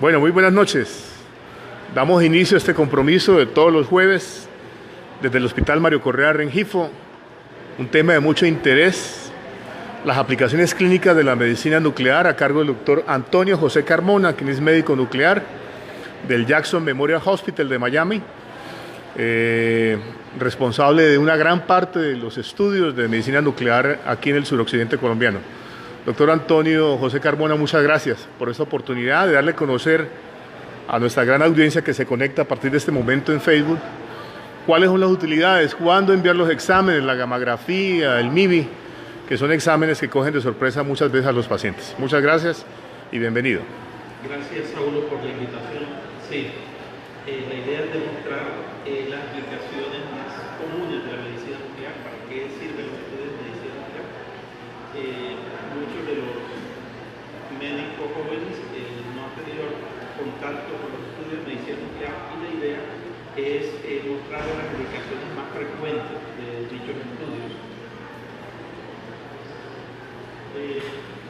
Bueno, muy buenas noches. Damos inicio a este compromiso de todos los jueves desde el Hospital Mario Correa Rengifo. Un tema de mucho interés, las aplicaciones clínicas de la medicina nuclear a cargo del doctor Antonio José Carmona, quien es médico nuclear del Jackson Memorial Hospital de Miami, responsable de una gran parte de los estudios de medicina nuclear aquí en el suroccidente colombiano. Doctor Antonio José Carmona, muchas gracias por esta oportunidad de darle a conocer a nuestra gran audiencia que se conecta a partir de este momento en Facebook cuáles son las utilidades, cuándo enviar los exámenes, la gamografía, el MIBI, que son exámenes que cogen de sorpresa muchas veces a los pacientes. Muchas gracias y bienvenido. Gracias, Saulo, por la invitación. Sí, la idea es demostrar las aplicaciones más comunes de la medicina nuclear, para qué sirven los estudios de medicina nuclear. Muchos de los médicos jóvenes no han tenido contacto con los estudios de medicina nuclear y la idea es mostrar las aplicaciones más frecuentes de dichos estudios.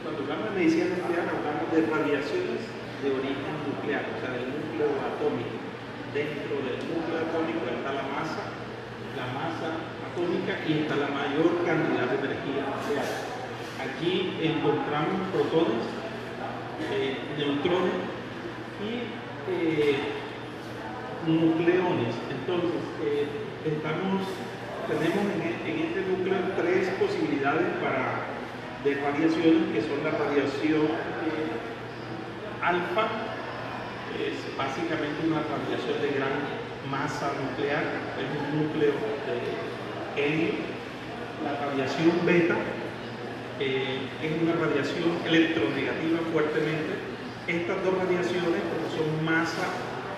Cuando hablamos de medicina nuclear hablamos de radiaciones de origen nuclear, o sea, del núcleo atómico. Dentro del núcleo atómico está la masa atómica y está la mayor cantidad de energía nuclear. Aquí encontramos protones, neutrones y nucleones. Entonces, tenemos en este núcleo tres posibilidades de radiaciones, que son la radiación alfa, es básicamente una radiación de gran masa nuclear, es un núcleo de helio. La radiación beta es una radiación electronegativa fuertemente. Estas dos radiaciones, como son masa,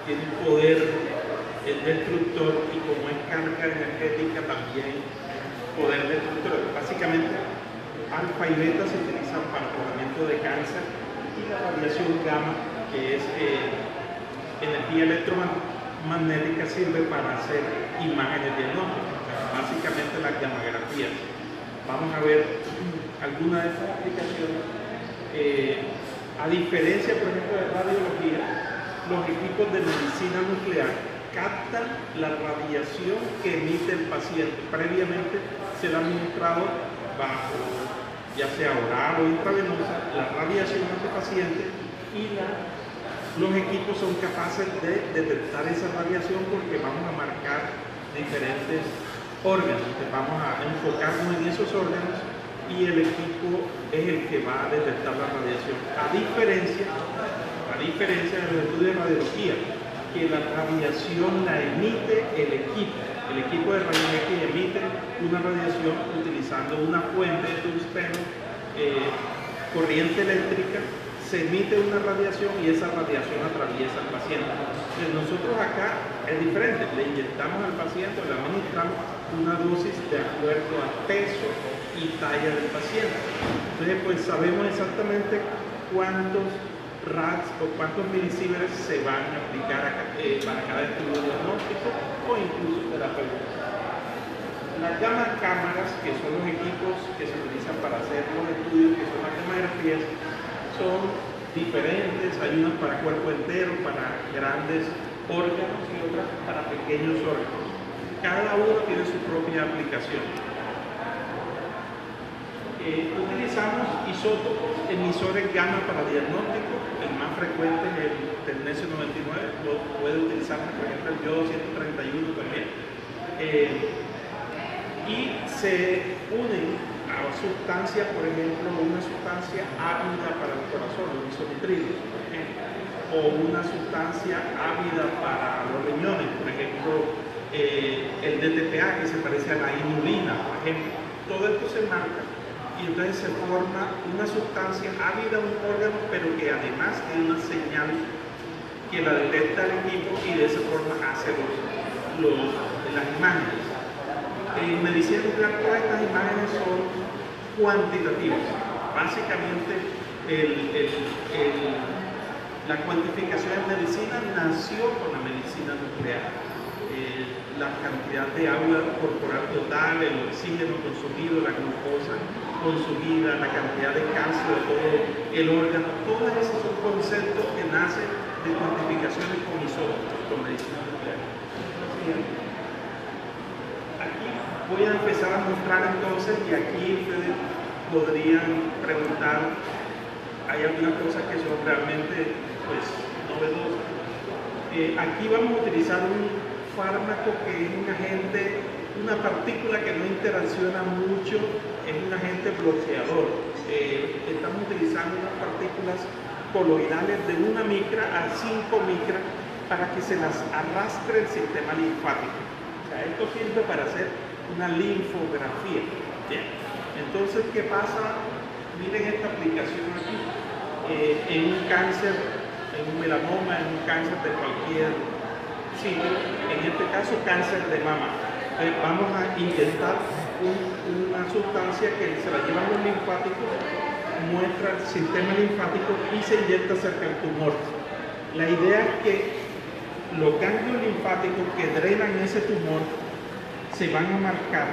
tienen poder destructor, y como es carga energética también poder destructor. Básicamente alfa y beta se utilizan para tratamiento de cáncer, y la radiación gamma, que es energía electromagnética, sirve para hacer imágenes diagnósticas, básicamente las gamografías. Vamos a ver algunas de estas aplicaciones. A diferencia, por ejemplo, de radiología, los equipos de medicina nuclear captan la radiación que emite el paciente. Previamente se le ha administrado bajo, ya sea oral o intravenosa, la radiación a ese paciente, y los equipos son capaces de detectar esa radiación porque vamos a marcar diferentes órganos, que vamos a enfocarnos en esos órganos, y el equipo es el que va a detectar la radiación. A diferencia de los estudios de radiología, que la radiación la emite el equipo. El equipo de radiología emite una radiación utilizando una fuente de tungsteno, corriente eléctrica, se emite una radiación y esa radiación atraviesa al paciente. Entonces, nosotros acá es diferente, le inyectamos al paciente, le administramos una dosis de acuerdo al peso y talla del paciente. Entonces, pues sabemos exactamente cuántos RADs o cuántos milisieverts se van a aplicar para cada estudio diagnóstico o incluso terapéutico. Las gamma cámaras, que son los equipos que se utilizan para hacer los estudios, que son las gamografías, son diferentes. Hay unas para cuerpo entero, para grandes órganos, y otras para pequeños órganos. Cada uno tiene su propia aplicación. Utilizamos isótopos emisores gamma para diagnóstico. El más frecuente es el tecnecio 99, lo puede utilizar, por ejemplo, el yodo 131 también. Y se unen a sustancias, por ejemplo, una sustancia ávida para el corazón, los isomitrilos, por ejemplo, o una sustancia ávida para los riñones, por ejemplo, el DTPA, que se parece a la inulina, por ejemplo. Todo esto se marca y entonces se forma una sustancia ávida a un órgano, pero que además tiene una señal que la detecta el equipo, y de esa forma hace las imágenes. En medicina nuclear todas estas imágenes son cuantitativas. Básicamente la cuantificación en medicina nació con la medicina nuclear. La cantidad de agua corporal total, el oxígeno consumido, la glucosa con su vida, la cantidad de calcio de todo el órgano, todos esos son conceptos que nacen de cuantificaciones con isótopos, con medicina nuclear. Aquí voy a empezar a mostrar entonces, y aquí ustedes podrían preguntar, hay algunas cosas que son realmente pues novedosas. Aquí vamos a utilizar un fármaco que es un agente, una partícula que no interacciona mucho, es un agente bloqueador. Estamos utilizando unas partículas coloidales de 1 micra a 5 micras para que se las arrastre el sistema linfático. O sea, esto sirve para hacer una linfografía. ¿Bien? Entonces, ¿qué pasa? Miren esta aplicación aquí. En un cáncer, en un melanoma, en un cáncer de cualquier sitio, en este caso cáncer de mama. Vamos a inyectar una sustancia que se la llevan los linfáticos, muestra el sistema linfático y se inyecta cerca del tumor. La idea es que los ganglios linfáticos que drenan ese tumor se van a marcar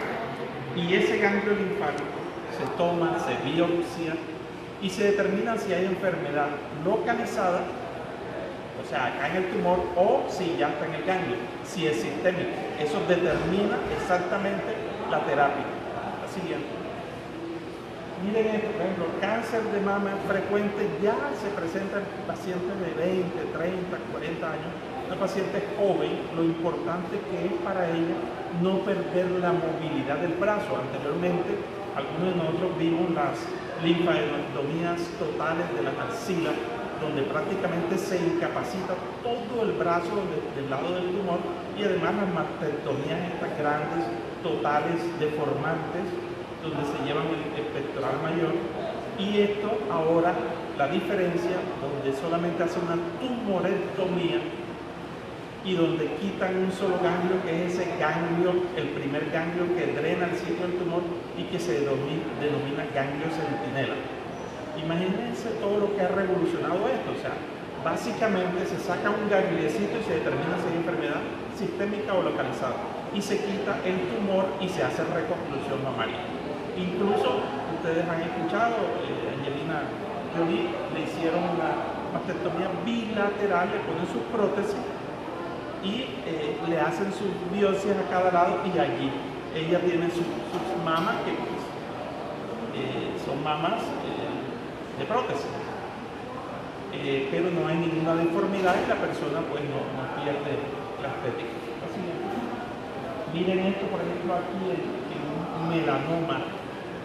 y ese ganglio linfático se toma, se biopsia y se determina si hay enfermedad localizada, o sea, acá en el tumor, o si ya está en el ganglio, si es sistémico. Eso determina exactamente la terapia. La siguiente. Miren esto, por ejemplo, cáncer de mama frecuente ya se presenta en pacientes de 20, 30, 40 años. Una paciente joven, lo importante que es para ella no perder la movilidad del brazo. Anteriormente, algunos de nosotros vimos las linfadenectomías totales de la axila, donde prácticamente se incapacita todo el brazo del lado del tumor, y además las mastectomías estas grandes, totales, deformantes, donde se llevan el pectoral mayor. Y esto ahora, la diferencia, donde solamente hace una tumorectomía y donde quitan un solo ganglio, que es ese ganglio, el primer ganglio que drena el sitio del tumor y que se denomina ganglio centinela. Imagínense todo lo que ha revolucionado esto. O sea, básicamente se saca un gangliecito y se determina si hay enfermedad sistémica o localizada, y se quita el tumor y se hace reconstrucción mamaria. Incluso ustedes han escuchado, Angelina Jolie le hicieron una mastectomía bilateral, le ponen sus prótesis y le hacen sus biopsias a cada lado, y allí ella tiene sus mamas, que pues, son mamas de prótesis, pero no hay ninguna deformidad y la persona pues no pierde la estética. Así es. Miren esto, por ejemplo, aquí en un melanoma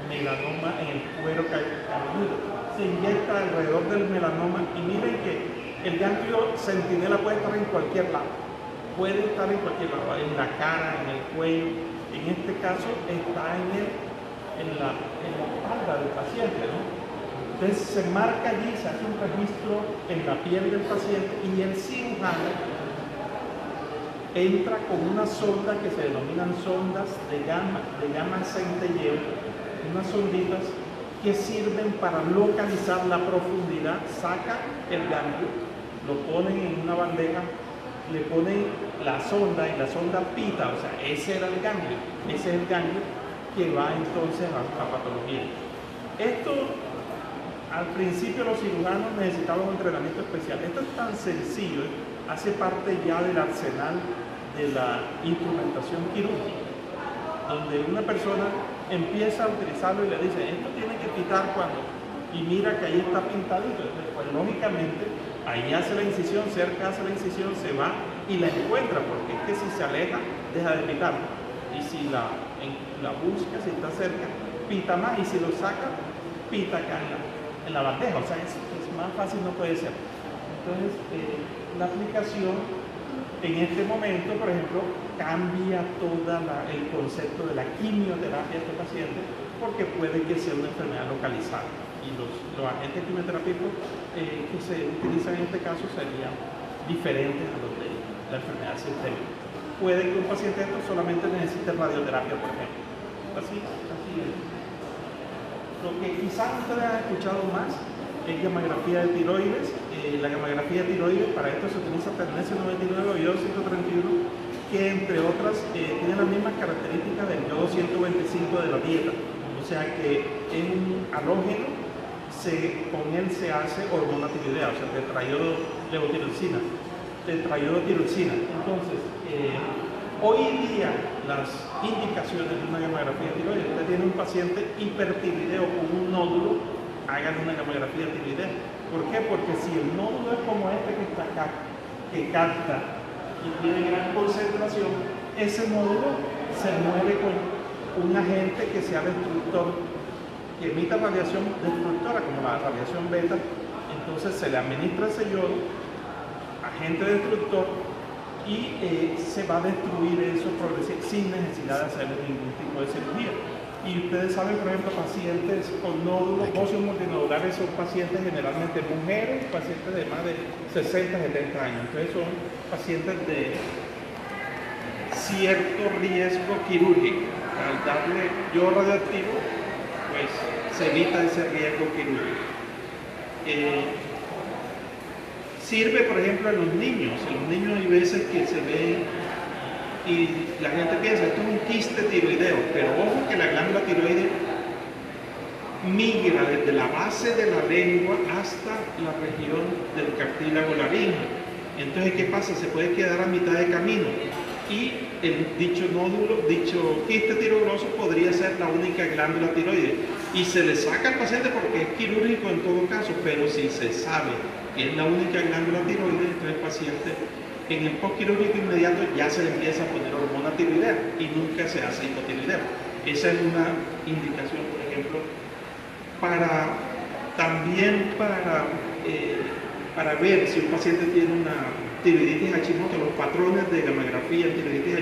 en el cuero cabelludo. Se inyecta alrededor del melanoma y miren que el ganglio centinela puede estar en cualquier lado. Puede estar en cualquier lado, en la cara, en el cuello. En este caso está en la espalda del paciente, ¿no? Entonces se marca allí, se hace un registro en la piel del paciente, y el cirujano entra con una sonda que se denominan sondas de gamma centelleo, unas sonditas que sirven para localizar la profundidad. Saca el ganglio, lo ponen en una bandeja, le ponen la sonda y la sonda pita, o sea, ese era el ganglio, ese es el ganglio que va entonces a patología. Esto, al principio los cirujanos necesitaban un entrenamiento especial. Esto es tan sencillo, hace parte ya del arsenal de la instrumentación quirúrgica, donde una persona empieza a utilizarlo y le dice, esto tiene que pitar cuando, y mira que ahí está pintadito. Entonces, pues lógicamente, ahí hace la incisión, cerca hace la incisión, se va y la encuentra, porque es que si se aleja, deja de pitar. Y si la busca, si está cerca, pita más, y si lo saca, pita acá en la bandeja. O sea, es más fácil, no puede ser. Entonces, la aplicación en este momento, por ejemplo, cambia todo el concepto de la quimioterapia de este paciente, porque puede que sea una enfermedad localizada. Y los agentes quimioterápicos que se utilizan en este caso serían diferentes a los de la enfermedad sistémica. Puede que un paciente esto solamente necesite radioterapia, por ejemplo. Así es. Lo que quizás ustedes han escuchado más es gammagrafía de tiroides. La gammagrafía de tiroides, para esto se utiliza Ternese 99 o yodo 131, que entre otras tiene las mismas características del yodo 125 de la dieta. Como sea que es un halógeno, con él se hace hormona tiroidea, o sea, tetraiodolevotiroxina. Entonces, hoy en día las indicaciones de una gamografía tiroidea, usted tiene un paciente hipertiroideo con un nódulo, hagan una gamografía tiroidea. ¿Por qué? Porque si el nódulo es como este que está acá, que capta y tiene gran concentración, ese nódulo se mueve con un agente que sea destructor, que emita radiación destructora como la radiación beta. Entonces se le administra ese yodo, agente destructor, y se va a destruir eso sin necesidad de hacerle ningún tipo de cirugía. Y ustedes saben, por ejemplo, pacientes con nódulos óseos multinodulares son pacientes generalmente mujeres, pacientes de más de 60, 70 años. Entonces son pacientes de cierto riesgo quirúrgico. Al darle yodo radioactivo, pues se evita ese riesgo quirúrgico. Sirve, por ejemplo, en los niños. En los niños hay veces que se ven y la gente piensa, esto es un quiste tiroideo, pero ojo que la glándula tiroides migra desde la base de la lengua hasta la región del cartílago laríngeo. Entonces, ¿qué pasa? Se puede quedar a mitad de camino y dicho nódulo, dicho quiste tiroidoso podría ser la única glándula tiroides y se le saca al paciente porque es quirúrgico en todo caso, pero si se sabe que es la única glándula tiroides, entonces el paciente en el postquirúrgico inmediato ya se le empieza a poner hormona tiroidea y nunca se hace hipotiroideo. Esa es una indicación, por ejemplo, también para ver si un paciente tiene una tiroiditis Hashimoto. Los patrones de gamografía en tiroiditis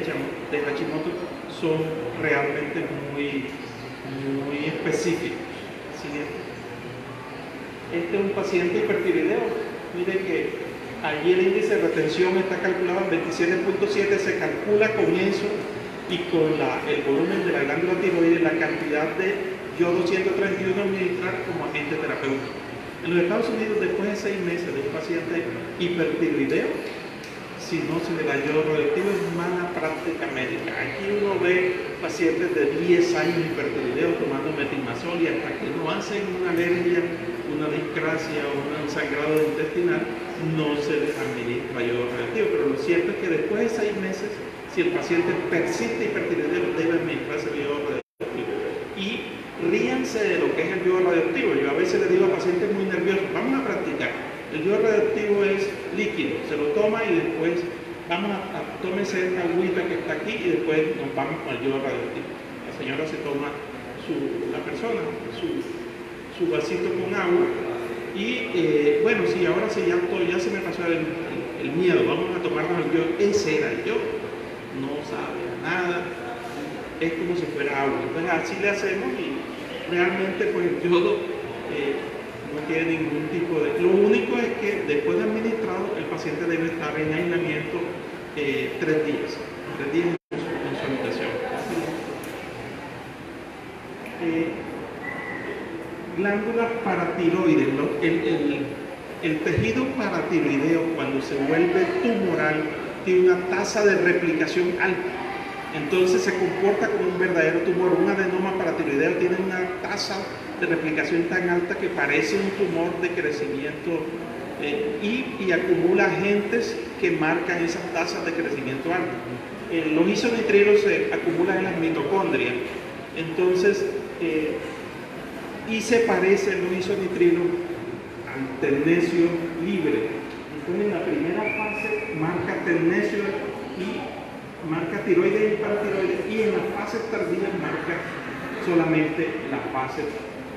de Hashimoto son realmente muy específicos. Siguiente. Este es un paciente hipertiroideo. Mire que allí el índice de retención está calculado en 27.7, se calcula con eso y con el volumen de la glándula tiroides, la cantidad de yodo 131 miligramos como agente terapéutico. En los Estados Unidos, después de 6 meses de un paciente hipertiroideo, si no se le da yodo radioactivo, es mala práctica médica. Aquí uno ve pacientes de 10 años hipertiroideos tomando metilmazol y hasta que no hacen una alergia, una discrasia o un sangrado intestinal, no se les administra yodo radioactivo. Pero lo cierto es que después de 6 meses, si el paciente persiste hipertiroideo, debe administrarse el yodo radioactivo. Y ríanse de lo que es el yodo radioactivo. Yo a veces le digo a pacientes muy nerviosos, vamos a practicar. El yodo radioactivo es líquido, se lo toma y después tómese esta agüita que está aquí y después nos vamos con el yodo radioactivo. La señora se toma, la persona, su vasito con agua y bueno, sí, ahora sí, ya se me pasó el miedo, vamos a tomarnos el yodo. Ese era el yodo, no sabe nada, es como si fuera agua. Entonces así le hacemos y realmente pues el yodo no tiene ningún tipo de... Lo único es que después de administrado el paciente debe estar en aislamiento 3 días en su habitación. Glándulas paratiroides. El tejido paratiroideo, cuando se vuelve tumoral, tiene una tasa de replicación alta. Entonces se comporta como un verdadero tumor. Un adenoma paratiroideo tiene una tasa de replicación tan alta que parece un tumor de crecimiento y acumula agentes que marcan esas tasas de crecimiento altas. Los isonitrilos se acumulan en las mitocondrias. Entonces, y se parecen los isonitrilos al tecnecio libre. Entonces en la primera fase marca tecnecio y marca tiroides y paratiroides, y en las fases tardías marca solamente la fase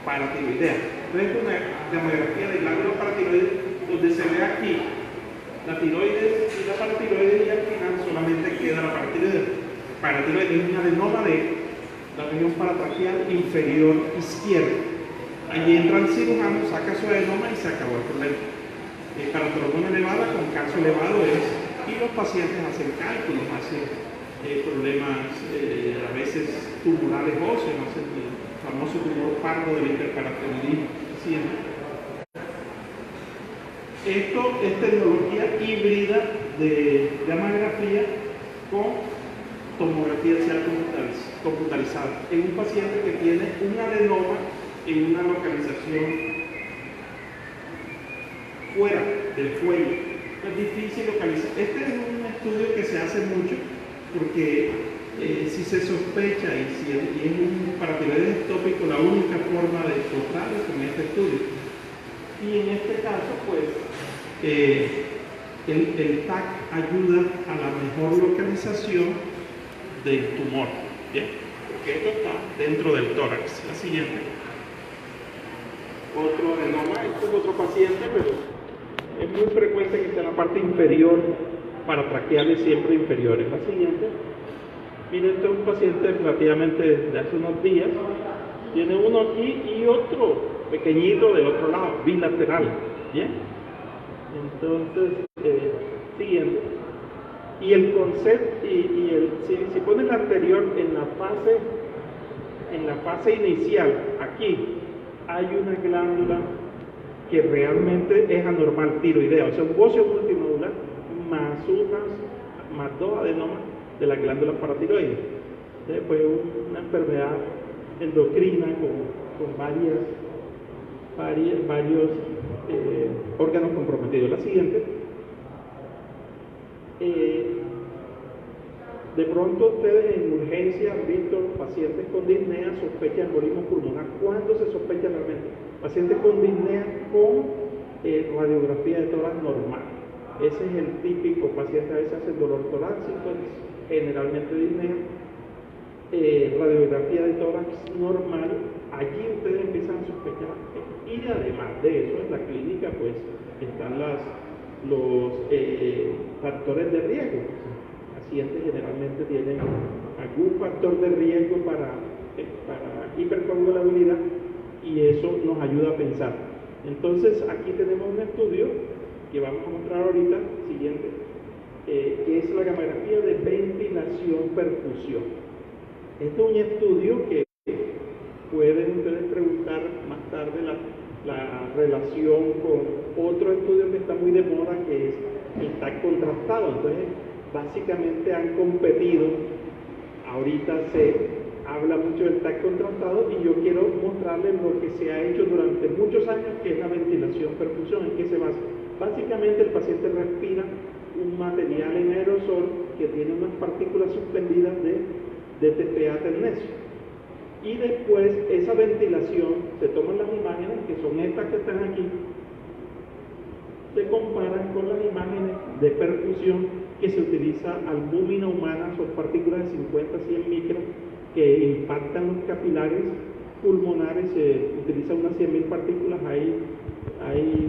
paratiroidea. Entonces una gamografía de glándulas paratiroides donde se ve aquí la tiroides y la paratiroides y al final solamente queda la paratiroides. Paratiroides es un adenoma de la región paratraqueal inferior izquierda. Allí entra el cirujano, saca su adenoma y se acabó el problema. Paratromona elevada con calcio elevado y los pacientes hacen cálculos, hacen problemas a veces tumorales óseos, hacen el famoso tumor pardo del hiperparatiroidismo. Esto es tecnología híbrida de gamografía con tomografía axial computarizada. computarizadas en un paciente que tiene un adenoma en una localización fuera del cuello. Es difícil localizar. Este es un estudio que se hace mucho porque si se sospecha y es un paratiroides ectópico, la única forma de encontrarlo con este estudio. Y en este caso, pues, el TAC ayuda a la mejor localización del tumor, ¿bien? Porque esto está dentro del tórax. La siguiente. Otro adenoma, este es otro paciente, pero es muy frecuente que esté en la parte inferior, paratraqueales siempre inferiores. La siguiente. Miren, este es un paciente relativamente de hace unos días. Tiene uno aquí y otro pequeñito del otro lado, bilateral. ¿Bien? Entonces, siguiente. Y el concepto, si pones la anterior en la fase inicial, aquí hay una glándula que realmente es anormal, tiroidea, o sea, un bocio multinodular más dos adenomas de la glándula paratiroides. Fue una enfermedad endocrina con varios órganos comprometidos. La siguiente. De pronto ustedes en urgencia han visto pacientes con disnea, sospecha de embolismo pulmonar. ¿Cuándo se sospecha realmente? Pacientes con disnea con radiografía de tórax normal. Ese es el típico paciente, a veces hace dolor torácico, generalmente disnea. Radiografía de tórax normal, allí ustedes empiezan a sospechar. Y además de eso, en la clínica pues están los factores de riesgo. Pacientes generalmente tienen algún factor de riesgo para hipercoagulabilidad y eso nos ayuda a pensar. Entonces aquí tenemos un estudio que vamos a mostrar ahorita, siguiente, que es la gamografía de ventilación-perfusión. Este es un estudio que pueden ustedes preguntar más tarde la relación con otro estudio que está muy de moda, que es el TAC contrastado. Entonces, básicamente han competido, ahorita se habla mucho del TAC contrastado y yo quiero mostrarles lo que se ha hecho durante muchos años, que es la ventilación-perfusión. ¿En qué se basa? Básicamente el paciente respira un material en aerosol que tiene unas partículas suspendidas de TPA ternesio. Y después esa ventilación, se toman las imágenes, que son estas que están aquí, se comparan con las imágenes de perfusión que se utiliza albúmina humana, son partículas de 50 a 100 micras que impactan los capilares pulmonares, se utiliza unas 100.000 partículas, hay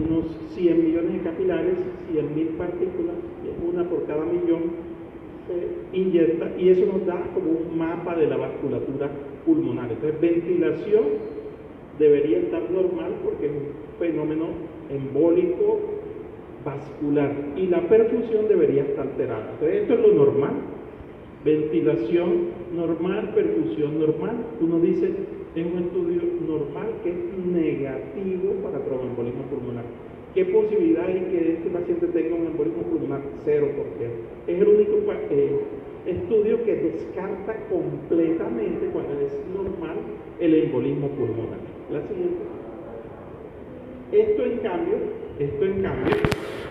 unos 100 millones de capilares, 100.000 partículas, una por cada millón se inyecta y eso nos da como un mapa de la vasculatura pulmonar. Entonces, ventilación debería estar normal porque es un fenómeno embólico vascular y la perfusión debería estar alterada. Entonces, esto es lo normal. Ventilación normal, perfusión normal. Uno dice, es un estudio normal que es negativo para tromboembolismo pulmonar. ¿Qué posibilidad hay que este paciente tenga un embolismo pulmonar? 0%. Es el único estudio que descarta completamente cuando es normal el embolismo pulmonar. La siguiente. Esto en cambio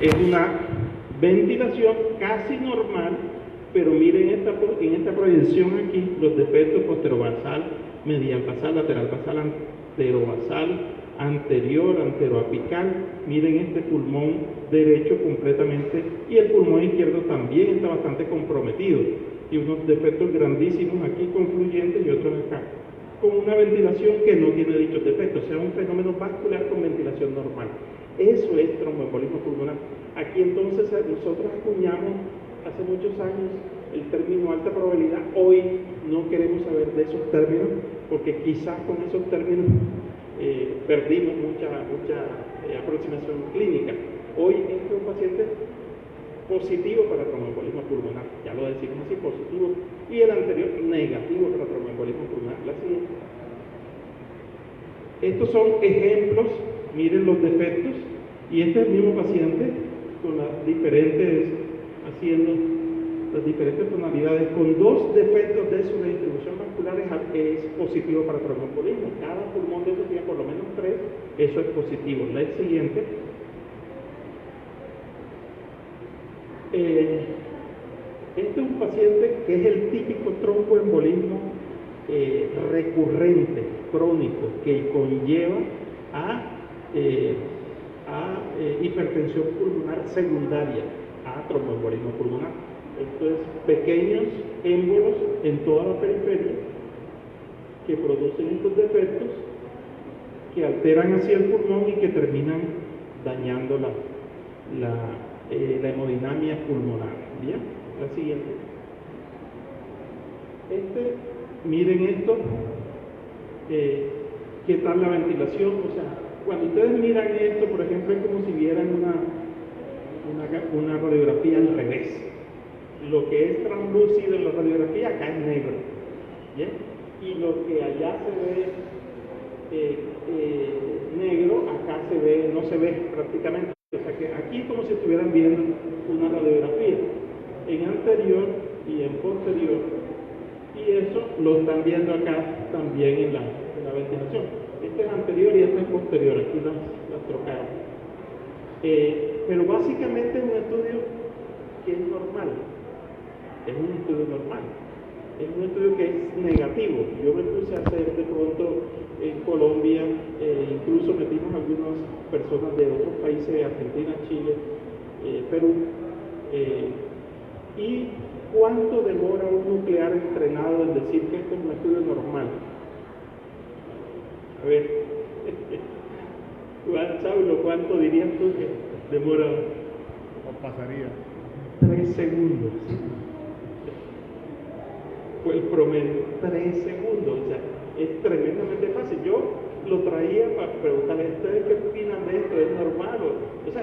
es una ventilación casi normal, pero miren en esta proyección aquí los defectos posterobasal, medial basal, lateral basal, anterobasal, anterior, anteroapical. Miren este pulmón derecho completamente y el pulmón izquierdo también está bastante comprometido y unos defectos grandísimos aquí confluyentes y otros acá, con una ventilación que no tiene dichos defectos, o sea, un fenómeno vascular con ventilación normal. Eso es tromboembolismo pulmonar. Aquí entonces nosotros acuñamos hace muchos años el término alta probabilidad. Hoy no queremos saber de esos términos porque quizás con esos términos perdimos mucha aproximación clínica. Hoy este es un paciente positivo para tromboembolismo pulmonar, ya lo decimos así, positivo, y el anterior negativo para tromboembolismo pulmonar. La siguiente. Estos son ejemplos, miren los defectos, y este es el mismo paciente con las diferentes, haciendo las diferentes tonalidades con 2 defectos de su distribución vascular es positivo para tromboembolismo. Cada pulmón de esos tiene por lo menos 3, eso es positivo. La siguiente. Este es un paciente que es el típico tromboembolismo recurrente, crónico, que conlleva a hipertensión pulmonar secundaria, a tromboembolismo pulmonar. Esto es pequeños émbolos en toda la periferia que producen estos defectos, que alteran así el pulmón y que terminan dañando la hemodinamia pulmonar. Bien, la siguiente. Miren esto, ¿qué tal la ventilación? O sea, cuando ustedes miran esto, por ejemplo, es como si vieran una radiografía al revés. Lo que es translúcido en la radiografía acá es negro, ¿bien? Y lo que allá se ve negro, acá no se ve prácticamente. O sea que aquí es como si estuvieran viendo una radiografía en anterior y en posterior, y eso lo están viendo acá también en la ventilación. Este es anterior y este es posterior, aquí las trocaron. Pero básicamente es un estudio que es normal, es un estudio normal, es un estudio que es negativo. Yo me puse a hacer de pronto en Colombia, incluso metimos algunas personas de otros países, Argentina, Chile, Perú, y ¿cuánto demora un nuclear entrenado en decir que esto es un estudio normal? A ver, Saulo, ¿cuánto dirías tú que demora? ¿O pasaría? 3 segundos. Fue el promedio, 3 segundos. O sea, es tremendamente fácil. Yo lo traía para preguntarle, ¿ustedes qué opinan de esto? ¿Es normal? O sea,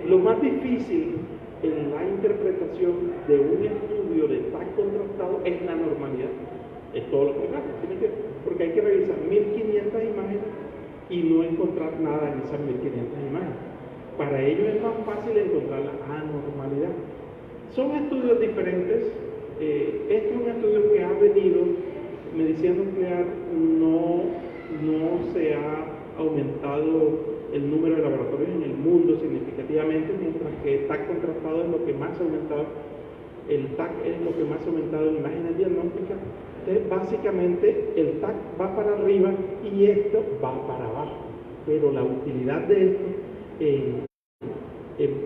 lo más difícil en la interpretación de un estudio de TAC contrastado es la normalidad. Es todo lo contrario, ¿sí me entiendes? Porque hay que revisar 1500 imágenes y no encontrar nada en esas 1500 imágenes. Para ellos es más fácil encontrar la anormalidad. Son estudios diferentes. Este es un estudio que ha venido, medicina nuclear no se ha aumentado el número de laboratorios en el mundo significativamente, mientras que el TAC contrastado es lo que más ha aumentado. El TAC es lo que más ha aumentado en imágenes diagnósticas. Entonces, básicamente, el TAC va para arriba y esto va para abajo. Pero la utilidad de esto,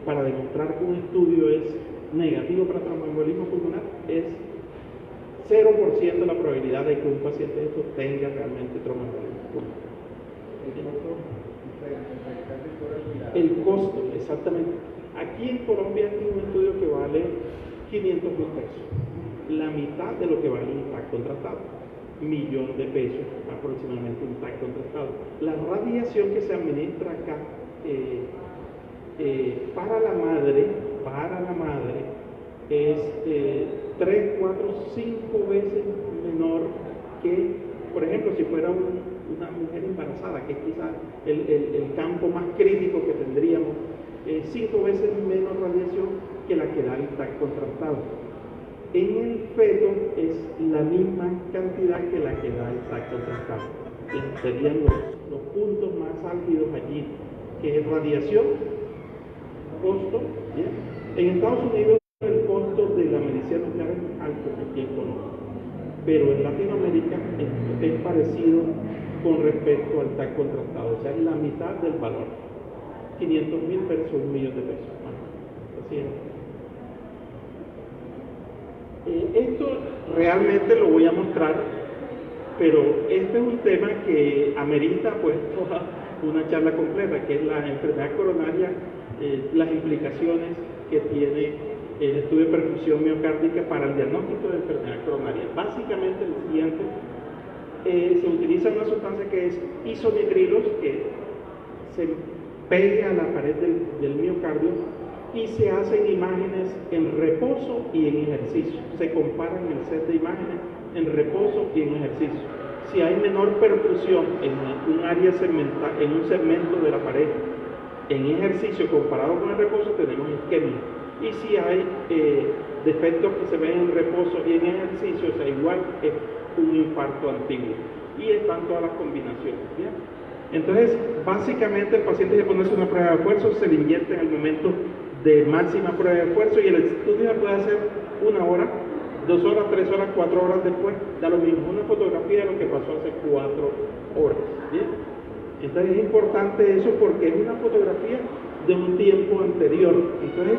para demostrar que un estudio es negativo para tromboembolismo pulmonar, es 0% la probabilidad de que un paciente de estos tenga realmente tromboembolismo pulmonar. El costo, exactamente. Aquí en Colombia hay un estudio que vale 500.000 pesos, la mitad de lo que vale un TAC contrastado, $1.000.000 aproximadamente un TAC contrastado. La radiación que se administra acá para la madre es 3, 4, 5 veces menor que, por ejemplo, si fuera una mujer embarazada, que es quizás el campo más crítico que tendríamos, 5 veces menos radiación que la que da el TAC contrastado. En el feto es la misma cantidad que la que da el TAC contrastado. Serían los puntos más álgidos allí, que es radiación, costo. ¿Bien? En Estados Unidos el costo de la medicina nuclear es alto aquí en Colombia, pero en Latinoamérica es parecido con respecto al TAC contrastado, o sea, es la mitad del valor. 500.000 pesos, $1.000.000. Así es. Esto realmente lo voy a mostrar, pero este es un tema que amerita pues toda una charla completa, que es la enfermedad coronaria, las implicaciones que tiene el estudio de perfusión miocárdica para el diagnóstico de enfermedad coronaria. Básicamente lo siguiente, se utiliza una sustancia que es isonitrilos, que se pega a la pared del miocardio y se hacen imágenes en reposo y en ejercicio. Se comparan el set de imágenes en reposo y en ejercicio. Si hay menor perfusión en un área segmental, en un segmento de la pared, en ejercicio comparado con el reposo, tenemos isquemia. y si hay defectos que se ven en reposo y en ejercicio, o sea, igual es un infarto antiguo. Y están todas las combinaciones, ¿bien? Entonces, básicamente el paciente debe ponerse una prueba de esfuerzo, se le inyecta en el momento de máxima prueba de esfuerzo y el estudio se puede hacer 1 hora, 2 horas, 3 horas, 4 horas después, da lo mismo, una fotografía de lo que pasó hace 4 horas, ¿bien? Entonces es importante eso porque es una fotografía de un tiempo anterior. Entonces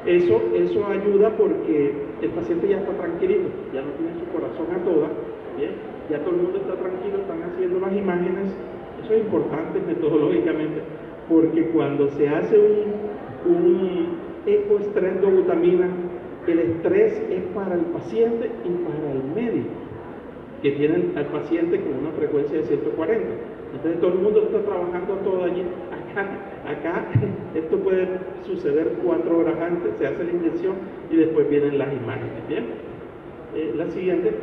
eso ayuda porque el paciente ya está tranquilito, ya no tiene su corazón a toda, ¿bien? Ya todo el mundo está tranquilo, están haciendo las imágenes. Eso es importante metodológicamente porque cuando se hace un ecoestrés de glutamina, el estrés es para el paciente y para el médico, que tienen al paciente con una frecuencia de 140. Entonces todo el mundo está trabajando todo allí. Acá esto puede suceder 4 horas antes, se hace la inyección y después vienen las imágenes. Bien, la siguiente.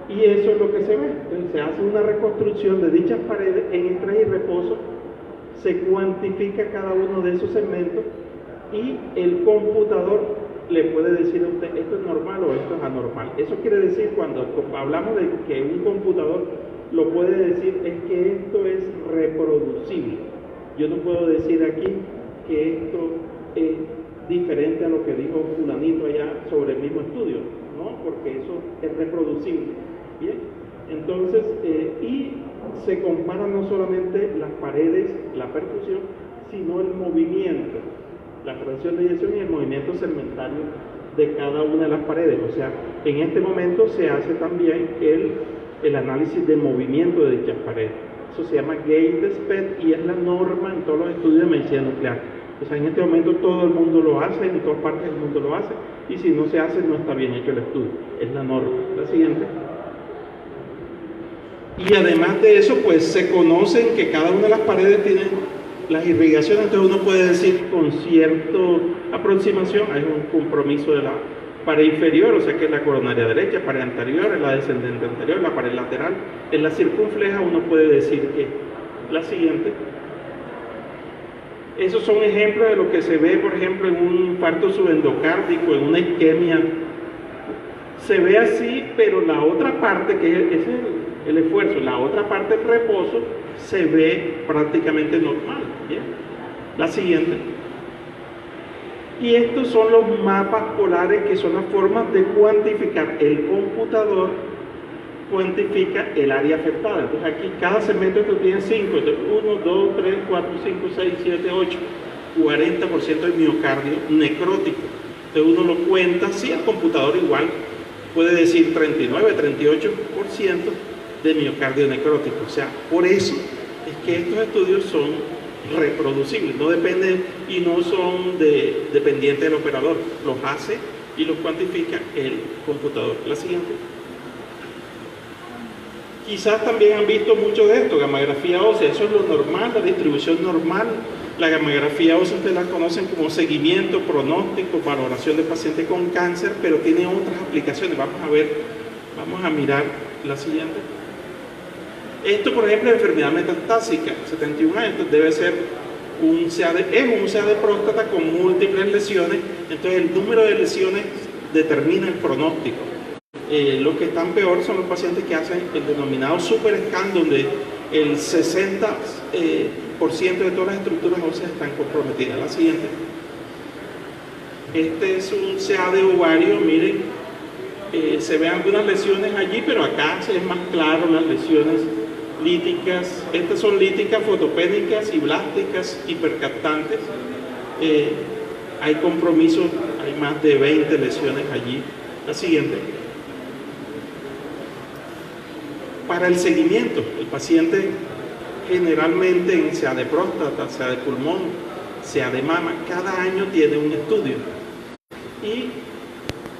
Y eso es lo que se ve. Entonces, se hace una reconstrucción de dichas paredes en estrés y reposo, se cuantifica cada uno de esos segmentos y el computador le puede decir a usted esto es normal o esto es anormal. Eso quiere decir, cuando hablamos de que un computador lo puede decir, es que esto es reproducible. Yo no puedo decir aquí que esto es diferente a lo que dijo fulanito allá sobre el mismo estudio, ¿no? Porque eso es reproducible. Bien, entonces, y se comparan no solamente las paredes, la perfusión, sino el movimiento, la fracción de eyección y el movimiento segmentario de cada una de las paredes. O sea, en este momento se hace también el análisis de movimiento de dichas paredes. Eso se llama gate SPECT y es la norma en todos los estudios de medicina nuclear. O sea, en este momento todo el mundo lo hace, en todas partes del mundo lo hace, y si no se hace, no está bien hecho el estudio. Es la norma. La siguiente. Y además de eso, pues se conocen que cada una de las paredes tiene las irrigaciones, entonces uno puede decir con cierta aproximación, hay un compromiso de la pared inferior, o sea que es la coronaria derecha, pared anterior, es la descendente anterior, la pared lateral, en la circunfleja uno puede decir que la siguiente. Esos son ejemplos de lo que se ve, por ejemplo, en un infarto subendocárdico, en una isquemia. Se ve así, pero la otra parte, que es el esfuerzo, la otra parte, el reposo, se ve prácticamente normal. ¿Bien? La siguiente. Y estos son los mapas polares, que son las formas de cuantificar. El computador cuantifica el área afectada. Entonces aquí cada segmento esto tiene 5. Entonces 1, 2, 3, 4, 5, 6, 7, 8. 40% de miocardio necrótico. Entonces uno lo cuenta, sí, el computador igual puede decir 39, 38% de miocardio necrótico. O sea, por eso es que estos estudios son reproducibles, no dependen y no son dependientes del operador, los hace y los cuantifica el computador. La siguiente. Quizás también han visto mucho de esto, gamografía ósea, eso es lo normal, la distribución normal. La gamografía ósea ustedes la conocen como seguimiento, pronóstico, valoración de pacientes con cáncer, pero tiene otras aplicaciones. Vamos a mirar la siguiente. Esto, por ejemplo, es enfermedad metastásica, 71 años, debe ser un CA de próstata con múltiples lesiones, entonces el número de lesiones determina el pronóstico. Los que están peor son los pacientes que hacen el denominado superscan, donde el 60% de todas las estructuras óseas están comprometidas. La siguiente. Este es un CA de ovario, miren, se ven algunas lesiones allí, pero acá es más claro las lesiones líticas. Estas son líticas, fotopénicas y blásticas hipercaptantes. Hay compromiso, hay más de 20 lesiones allí. La siguiente. Para el seguimiento, el paciente generalmente en sea de próstata, sea de pulmón, sea de mama, cada año tiene un estudio. Y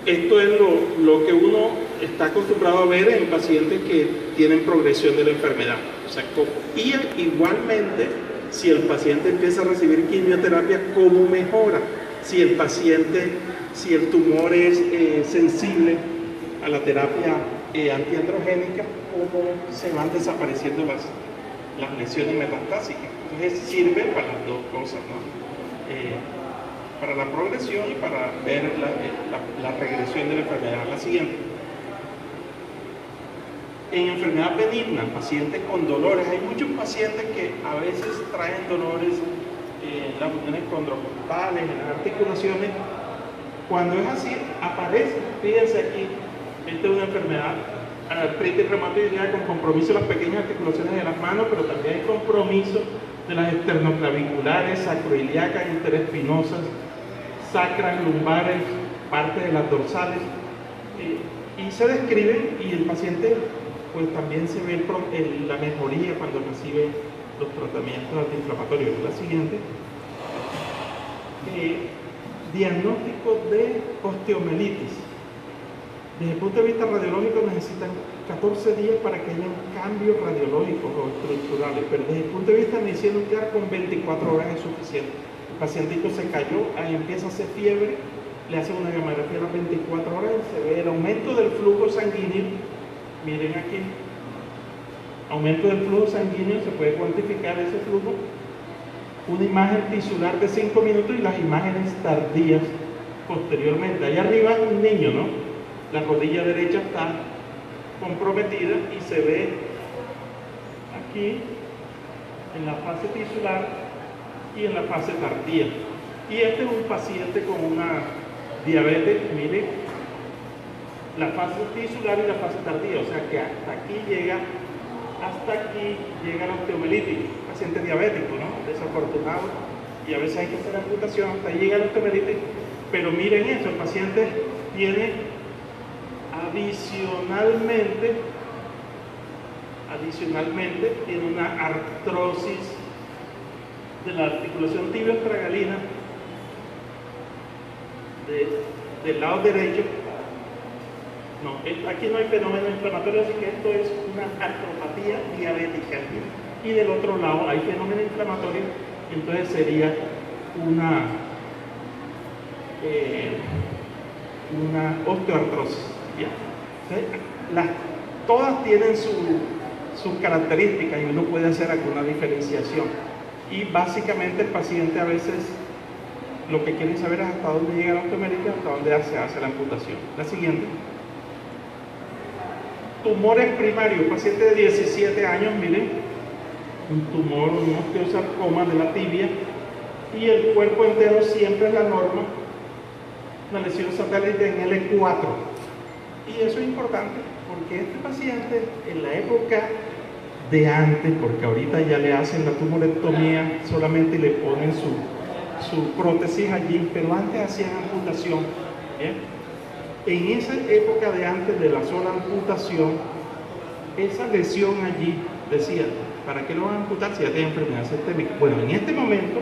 esto es lo que uno está acostumbrado a ver en pacientes que tienen progresión de la enfermedad. O sea, y igualmente, si el paciente empieza a recibir quimioterapia, ¿cómo mejora? Si el tumor es sensible a la terapia antiandrogénica, ¿cómo se van desapareciendo las lesiones metastásicas? Entonces sirve para las dos cosas, ¿no? para la progresión y para ver la regresión de la enfermedad. La siguiente. En enfermedad benigna, pacientes con dolores, hay muchos pacientes que a veces traen dolores en las uniones condrocortales, en las articulaciones. Cuando es así, aparece, fíjense aquí, esta es una enfermedad artritis reumatoidea con compromiso de las pequeñas articulaciones de las manos, pero también hay compromiso de las esternoclaviculares, sacroiliacas, interespinosas, sacras, lumbares, parte de las dorsales, y se describe, y el paciente pues también se ve la mejoría cuando recibe los tratamientos antiinflamatorios. La siguiente, diagnóstico de osteomelitis. Desde el punto de vista radiológico necesitan 14 días para que haya cambios radiológicos o estructurales, pero desde el punto de vista de medicina nuclear con 24 horas es suficiente. El pacientito se cayó, ahí empieza a hacer fiebre, le hacen una gamografía a las 24 horas y se ve el aumento del flujo sanguíneo. Miren aquí, aumento del flujo sanguíneo, se puede cuantificar ese flujo. Una imagen tisular de 5 minutos y las imágenes tardías posteriormente. Allá arriba es un niño, ¿no? La rodilla derecha está comprometida y se ve aquí en la fase tisular y en la fase tardía. Y este es un paciente con una diabetes, miren, la fase tisular y la fase tardía, o sea que hasta aquí llega la osteomelitis, paciente diabético, ¿no? Desafortunado, y a veces hay que hacer amputación, hasta ahí llega la osteomelitis, pero miren eso, el paciente tiene adicionalmente tiene una artrosis de la articulación tibio-astragalina del lado derecho. No, aquí no hay fenómeno inflamatorio, así que esto es una artropatía diabética. Y del otro lado hay fenómeno inflamatorio, entonces sería una osteoartrosis. Todas tienen sus características y uno puede hacer alguna diferenciación. Y básicamente el paciente a veces lo que quiere saber es hasta dónde llega la osteomelitis, hasta dónde se hace la amputación. La siguiente. Tumores primarios, paciente de 17 años, miren, un tumor, un osteosarcoma de la tibia, y el cuerpo entero siempre es la norma, una lesión satélite en L4. Y eso es importante porque este paciente en la época de antes, porque ahorita ya le hacen la tumorectomía solamente y le ponen su prótesis allí, pero antes hacían amputación, ¿bien? En esa época de antes de la sola amputación, esa lesión allí decía, ¿para qué lo van a amputar si ya tiene enfermedad sistémica? Bueno, en este momento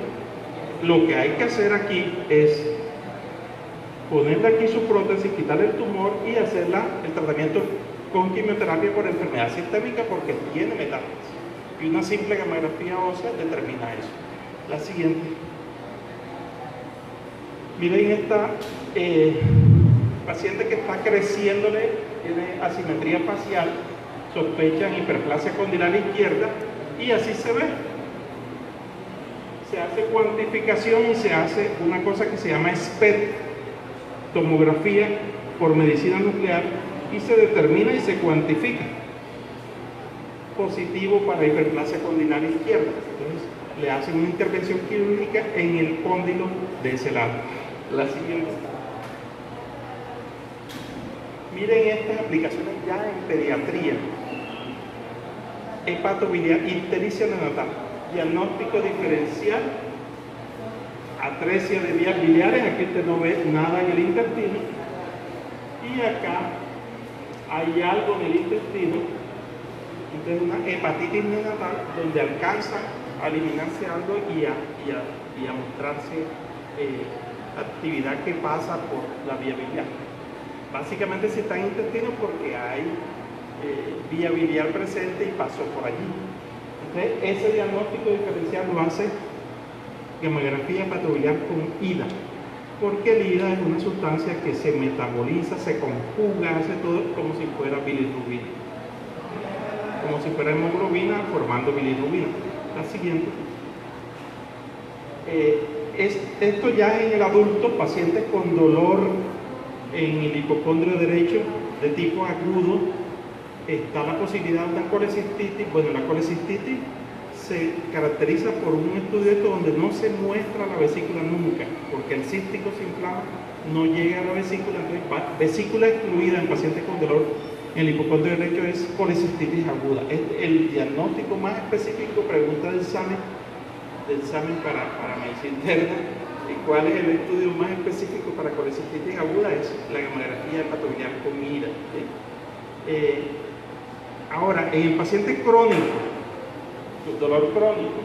lo que hay que hacer aquí es ponerle aquí su prótesis, quitarle el tumor y hacer el tratamiento con quimioterapia por enfermedad sistémica porque tiene metástasis. Y una simple gamografía ósea determina eso. La siguiente. Miren esta paciente que está creciéndole, tiene asimetría facial, sospechan hiperplasia condilar izquierda y así se ve. Se hace cuantificación y se hace una cosa que se llama SPECT, tomografía por medicina nuclear, y se determina y se cuantifica positivo para hiperplasia condilar izquierda. Entonces le hacen una intervención quirúrgica en el cóndilo de ese lado. La siguiente. Miren estas aplicaciones ya en pediatría. Hepatobiliar, ictericia neonatal, diagnóstico diferencial, atresia de vías biliares, aquí usted no ve nada en el intestino, y acá hay algo en el intestino, entonces una hepatitis neonatal donde alcanza a eliminarse algo y a mostrarse actividad que pasa por la vía biliar. Básicamente si está en intestino porque hay vía biliar presente y pasó por allí. Entonces ese diagnóstico diferencial lo hace gamografía hepatobiliar con IDA, porque el IDA es una sustancia que se metaboliza, se conjuga, hace todo como si fuera bilirrubina, como si fuera hemoglobina formando bilirrubina. La siguiente. Esto ya en el adulto, pacientes con dolor en el hipocondrio derecho de tipo agudo, está la posibilidad de una colecistitis. Bueno, la colecistitis se caracteriza por un estudio donde no se muestra la vesícula nunca, porque el cístico se inflama, no llega a la vesícula, entonces vesícula excluida en pacientes con dolor en el hipocondrio derecho es colecistitis aguda. El diagnóstico más específico, pregunta del examen para medicina interna, ¿cuál es el estudio más específico para colecistitis aguda? Es la gamografía hepatobiliar con IRA. Ahora, en el paciente crónico, dolor crónico,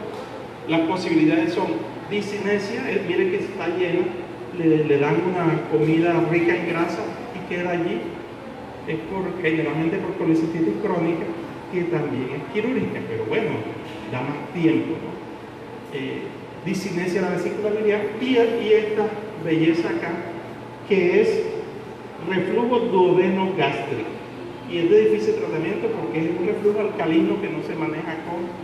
las posibilidades son discinesia, mire que está llena, le dan una comida rica en grasa y queda allí, es generalmente por colecistitis crónica, que también es quirúrgica, pero bueno, da más tiempo, ¿no? Discinesia de la vesícula biliar y esta belleza acá, que es reflujo duodeno-gástrico, y es de difícil tratamiento porque es un reflujo alcalino que no se maneja con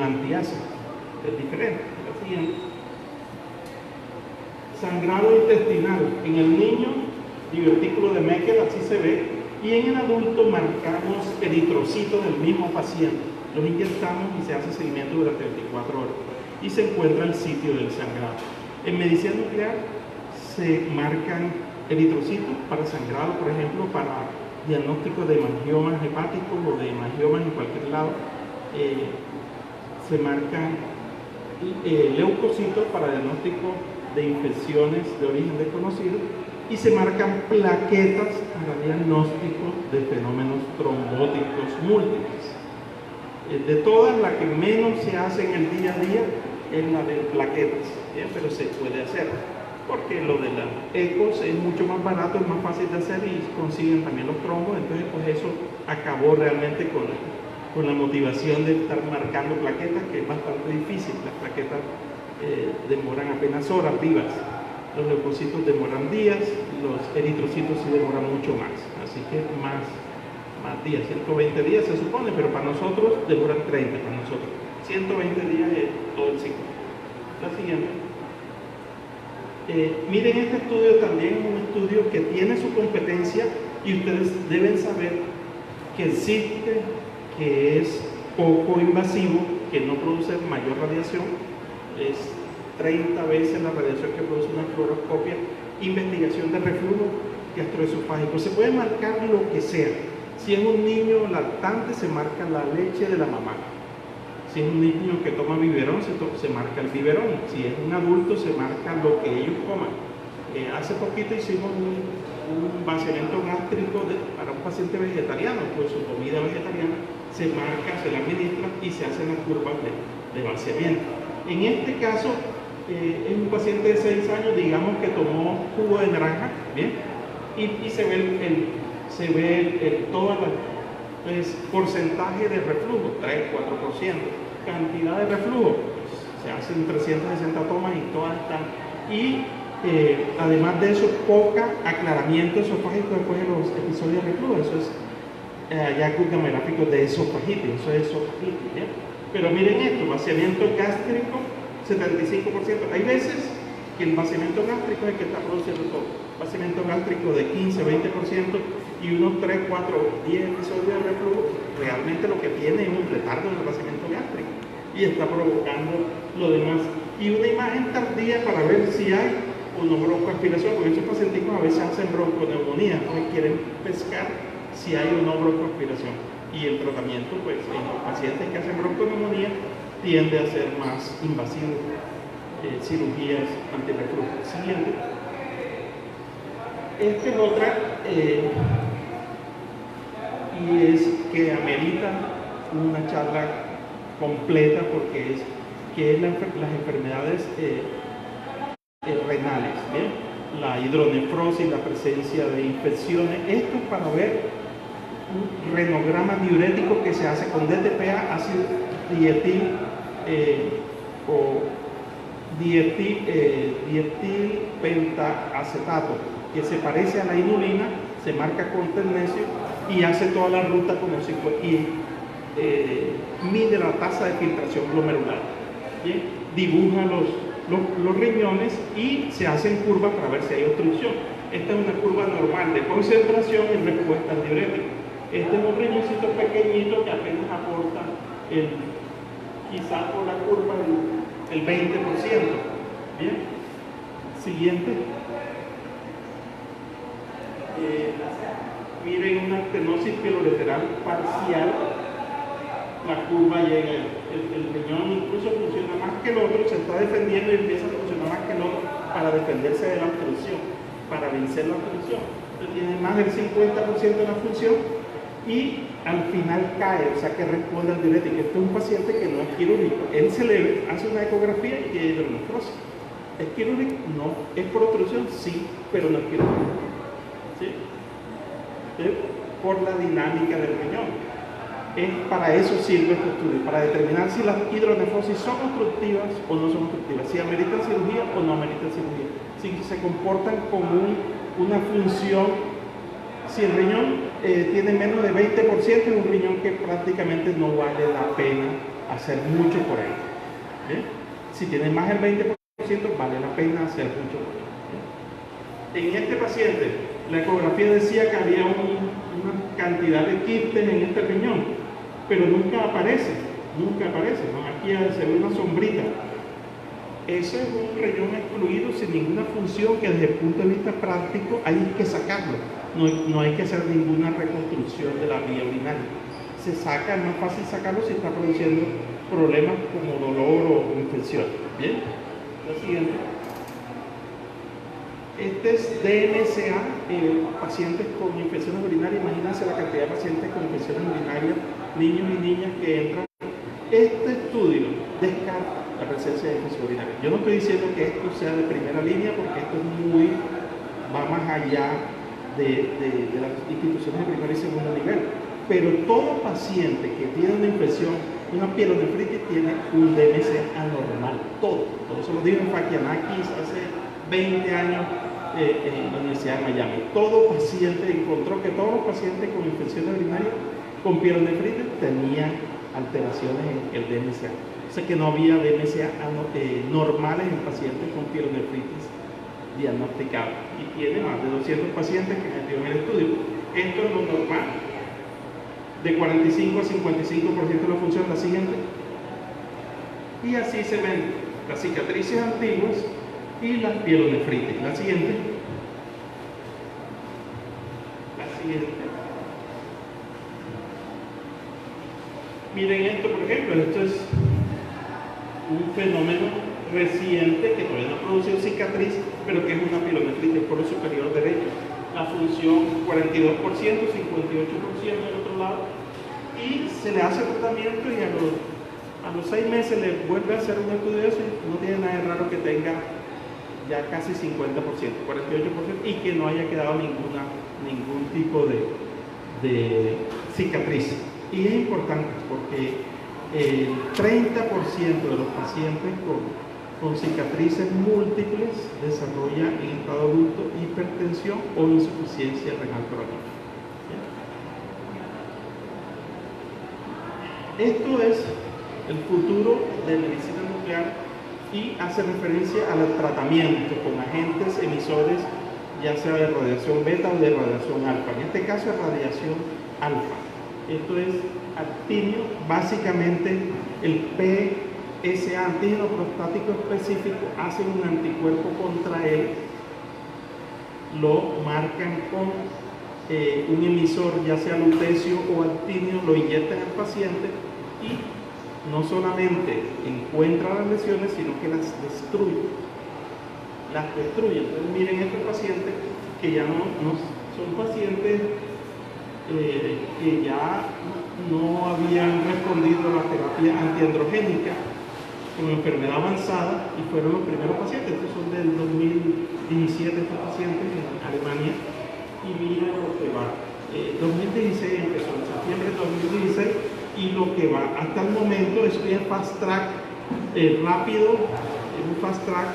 antiácido, es diferente. La siguiente, sangrado intestinal en el niño, divertículo de Meckel, así se ve, y en el adulto marcamos eritrocitos del mismo paciente. Los inyectamos y se hace seguimiento durante 24 horas y se encuentra el sitio del sangrado. En medicina nuclear se marcan eritrocitos para sangrado, por ejemplo, para diagnóstico de hemangiomas hepáticos o de hemangiomas en cualquier lado. Se marcan leucocitos para diagnóstico de infecciones de origen desconocido y se marcan plaquetas para diagnóstico de fenómenos trombóticos múltiples. De todas, la que menos se hace en el día a día es la de plaquetas, ¿bien? Pero se puede hacer, porque lo de las ecos es mucho más barato, es más fácil de hacer y consiguen también los trombos, entonces pues eso acabó realmente con la motivación de estar marcando plaquetas, que es bastante difícil. Las plaquetas demoran apenas horas vivas, los leucocitos demoran días, los eritrocitos sí demoran mucho más, así que más días, 120 días se supone, pero para nosotros demoran 30, para nosotros 120 días es todo el ciclo. La siguiente. Miren, este estudio también es un estudio que tiene su competencia y ustedes deben saber que existe, que es poco invasivo, que no produce mayor radiación, es 30 veces la radiación que produce una fluoroscopia. Investigación de reflujo gastroesofágico, se puede marcar lo que sea. Si es un niño lactante, se marca la leche de la mamá. Si es un niño que toma biberón, se marca el biberón. Si es un adulto, se marca lo que ellos coman. Hace poquito hicimos un vaciamiento gástrico para un paciente vegetariano, pues su comida vegetariana se marca, se la administra y se hacen las curvas de vaciamiento. En este caso, es un paciente de 6 años, digamos que tomó jugo de naranja, ¿bien? Y se ve todo el porcentaje de reflujo, 3-4%. Cantidad de reflujo, se hacen 360 tomas y todas están. Y además de eso, poca aclaramiento esofágico después de los episodios de reflujo. Eso es hallazgos gamográficos de esofagitis, eso es esofagitis, ¿bien? Pero miren esto, vaciamiento gástrico, 75%. Hay veces que el vaciamiento gástrico es el que está produciendo todo. Vaciamiento gástrico de 15-20% y unos 3, 4, 10 episodios de reflujo, realmente lo que tiene es un retardo en el vaciamiento gástrico y está provocando lo demás. Y una imagen tardía para ver si hay una broncoaspiración, porque esos pacientes a veces hacen bronconeumonía, no quieren pescar si hay una broncoaspiración. Y el tratamiento, pues en los pacientes que hacen bronconeumonía, tiende a ser más invasivo, cirugías antirreflujo. Siguiente. Esta es otra, y es que amerita una charla completa porque es las enfermedades renales, ¿bien? La hidronefrosis, la presencia de infecciones. Esto es para ver un renograma diurético que se hace con DTPA, ácido dietil o dietilpentaacetato, que se parece a la inulina, se marca con tecnesio y hace toda la ruta como si fuera, y mide la tasa de filtración glomerular. Bien, dibuja los riñones y se hacen curvas para ver si hay obstrucción. Esta es una curva normal de concentración y respuesta antidiurética. Este es un riñoncito pequeñito que apenas aporta quizás por la curva el 20%. Bien, siguiente. Miren una estenosis pielolateral parcial. La curva llega, el riñón incluso funciona más que el otro, se está defendiendo y empieza a funcionar más que el otro para defenderse de la obstrucción, para vencer la obstrucción. Entonces tiene más del 50% de la función y al final cae, o sea que responde al diurético. Este es un paciente que no es quirúrgico, él se le hace una ecografía y tiene hidronefrosis. ¿Es quirúrgico? No. ¿Es por obstrucción? Sí, pero no es quirúrgico. ¿Sí? Por la dinámica del riñón. Para eso sirve este estudio, para determinar si las hidronefrosis son obstructivas o no son obstructivas, si ameritan cirugía o no ameritan cirugía, si se comportan como una función. Si el riñón tiene menos de 20%, es un riñón que prácticamente no vale la pena hacer mucho por él. ¿Bien? Si tiene más del 20%, vale la pena hacer mucho por él. En este paciente, la ecografía decía que había una cantidad de quistes en este riñón, pero nunca aparece, ¿no? Aquí se ve una sombrita. Ese es un riñón excluido sin ninguna función que desde el punto de vista práctico hay que sacarlo. No hay que hacer ninguna reconstrucción de la vía urinaria. Se saca, es más fácil sacarlo si está produciendo problemas como dolor o infección. Bien, la siguiente. Este es DMSA, pacientes con infecciones urinarias. Imagínense la cantidad de pacientes con infecciones urinarias, niños y niñas que entran. Este estudio descarta la presencia de infección urinaria. Yo no estoy diciendo que esto sea de primera línea, porque esto va más allá de las instituciones de primer y segundo nivel. Pero todo paciente que tiene una infección, una pielonefritis, tiene un DMSA anormal. Todo. Eso lo dijo Fakianakis hace 20 años en la Universidad de Miami. Todo paciente encontró que todos los pacientes con infecciones urinarias con pielonefritis tenían alteraciones en el DMSA. O sea que no había DMSA normales en pacientes con pielonefritis diagnosticados. Y tiene más de 200 pacientes que metió en el estudio. Esto es lo normal. De 45 a 55% de la función. La siguiente. Y así se ven las cicatrices antiguas y las pielonefritis. La siguiente. Miren esto, por ejemplo. Esto es un fenómeno reciente que todavía no ha producido cicatriz, pero que es una pielonefritis del polo superior derecho. La función 42%, 58% del otro lado. Y se le hace tratamiento y a los 6 meses le vuelve a hacer un estudio de eso y no tiene nada de raro que tenga ya casi 50%, 48%, y que no haya quedado ningún tipo de cicatriz. Y es importante porque el 30% de los pacientes con cicatrices múltiples desarrolla en estado adulto hipertensión o insuficiencia renal crónica. Esto es el futuro de medicina nuclear y hace referencia al tratamiento con agentes emisores, ya sea de radiación beta o de radiación alfa. En este caso es radiación alfa. Esto es actinio, básicamente el PSA, antígeno prostático específico, hacen un anticuerpo contra él, lo marcan con un emisor, ya sea lutecio o actinio, lo inyectan al paciente y no solamente encuentra las lesiones, sino que las destruye. Entonces miren estos pacientes que ya no son pacientes que ya no habían respondido a la terapia antiandrogénica con enfermedad avanzada y fueron los primeros pacientes. Estos son del 2017 estos pacientes en Alemania, y miren lo que va. 2016 empezó, en septiembre de 2016, y lo que va hasta el momento es un fast track rápido, un fast track,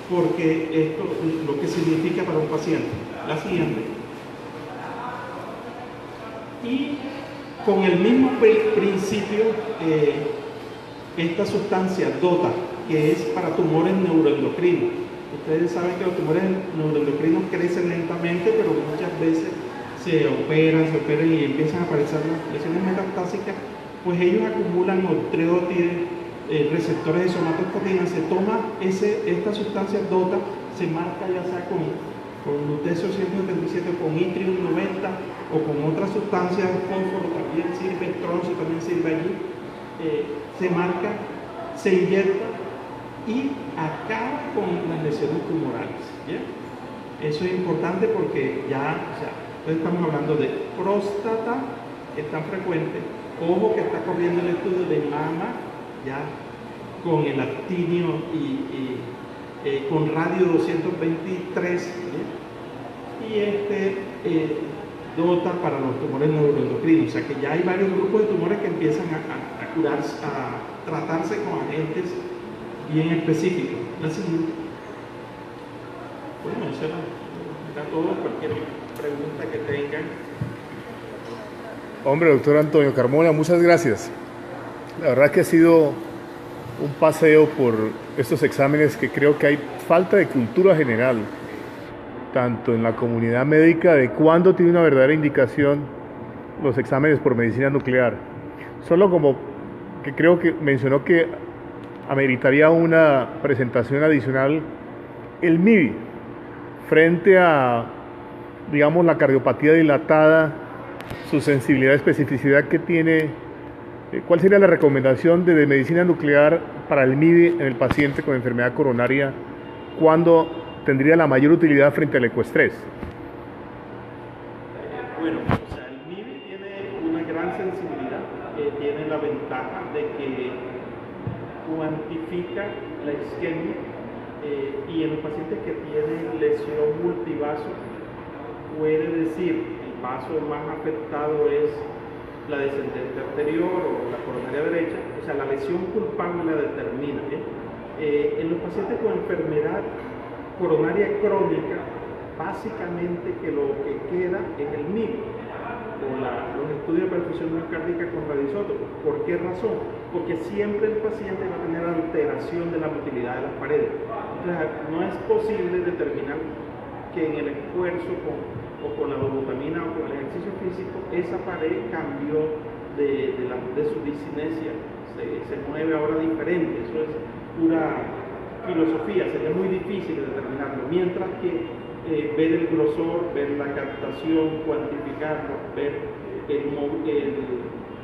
porque esto lo que significa para un paciente. La siguiente. Y con el mismo principio esta sustancia DOTA, que es para tumores neuroendocrinos. Ustedes saben que los tumores neuroendocrinos crecen lentamente, pero muchas veces se operan y empiezan a aparecer las lesiones metastásicas, pues ellos acumulan nucleótidos, receptores de somatostatina. Se toma esta sustancia DOTA, se marca ya sea con lutecio 177, con yttrium 90 o con otras sustancias, fósforo también sirve, troncio también sirve allí, se marca, se inyecta y acaba con las lesiones tumorales. ¿Bien? Eso es importante porque ya, estamos hablando de próstata, que es tan frecuente, ojo que está corriendo el estudio de mama, ya con el actinio y con radio 223, y DOTA para los tumores neuroendocrinos. O sea que ya hay varios grupos de tumores que empiezan a curarse, a tratarse con agentes bien específicos. La siguiente. Bueno, eso era todo. Cualquier pregunta que tengan. Hombre, doctor Antonio Carmona, muchas gracias. La verdad que ha sido un paseo por estos exámenes que creo que hay falta de cultura general, tanto en la comunidad médica, de cuándo tiene una verdadera indicación los exámenes por medicina nuclear. Solo como que creo que mencionó que ameritaría una presentación adicional el MIBI frente a, digamos, la cardiopatía dilatada, su sensibilidad, especificidad que tiene. ¿Cuál sería la recomendación de medicina nuclear para el MIBI en el paciente con enfermedad coronaria? ¿Cuándo tendría la mayor utilidad frente al ecoestrés? Bueno, o sea, el MIBI tiene una gran sensibilidad, tiene la ventaja de que cuantifica la isquemia y en los pacientes que tienen lesión multivaso puede decir el vaso más afectado es la descendente anterior o la coronaria derecha, o sea, la lesión culpable la determina. En los pacientes con enfermedad coronaria crónica, básicamente que lo que queda es el MIBI o los estudios de perfusión miocárdica con radioisótopos. ¿Por qué razón? Porque siempre el paciente va a tener alteración de la motilidad de las paredes. Entonces, no es posible determinar que en el esfuerzo con la dobutamina o con el ejercicio físico, esa pared cambió de su disinesia, se mueve ahora diferente. Eso es pura filosofía, sería muy difícil de determinarlo. Mientras que ver el grosor, ver la captación, cuantificarlo, ver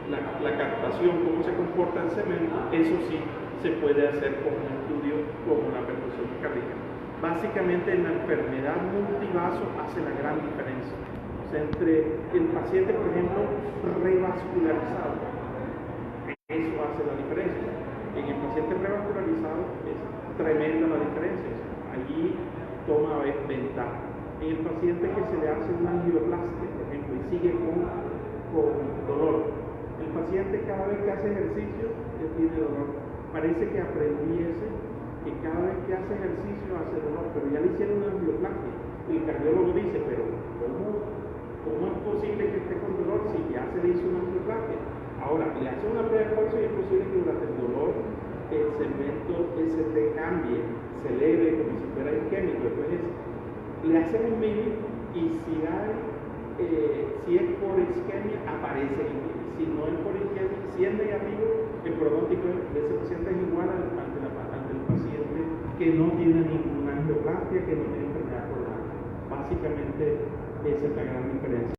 la captación, cómo se comporta el cemento, eso sí se puede hacer con un estudio como la perfusión cardíaca. Básicamente en la enfermedad multivaso hace la gran diferencia. O sea, entre el paciente, por ejemplo, revascularizado, eso hace la diferencia. En el paciente revascularizado es tremenda la diferencia. Allí toma ventaja. En el paciente que se le hace una angioplastia, por ejemplo, y sigue con dolor. El paciente cada vez que hace ejercicio tiene dolor. Parece que aprendiese que cada vez que hace ejercicio hace dolor, pero ya le hicieron una angioplastia. El cardiólogo dice, pero ¿cómo es posible que esté con dolor si ya se le hizo una angioplastia? Ahora, le hace una prueba de esfuerzo y es posible que durante el dolor el segmento ST cambie, se eleve como si fuera isquémico. Entonces, le hacen un MIBI y si es por isquemia, aparece el MIBI. Si no es por isquemia, si es negativo, el pronóstico de ese paciente es igual ante el paciente que no tiene ninguna angioplastia, que no tiene enfermedad coronaria. Básicamente, esa es la gran diferencia.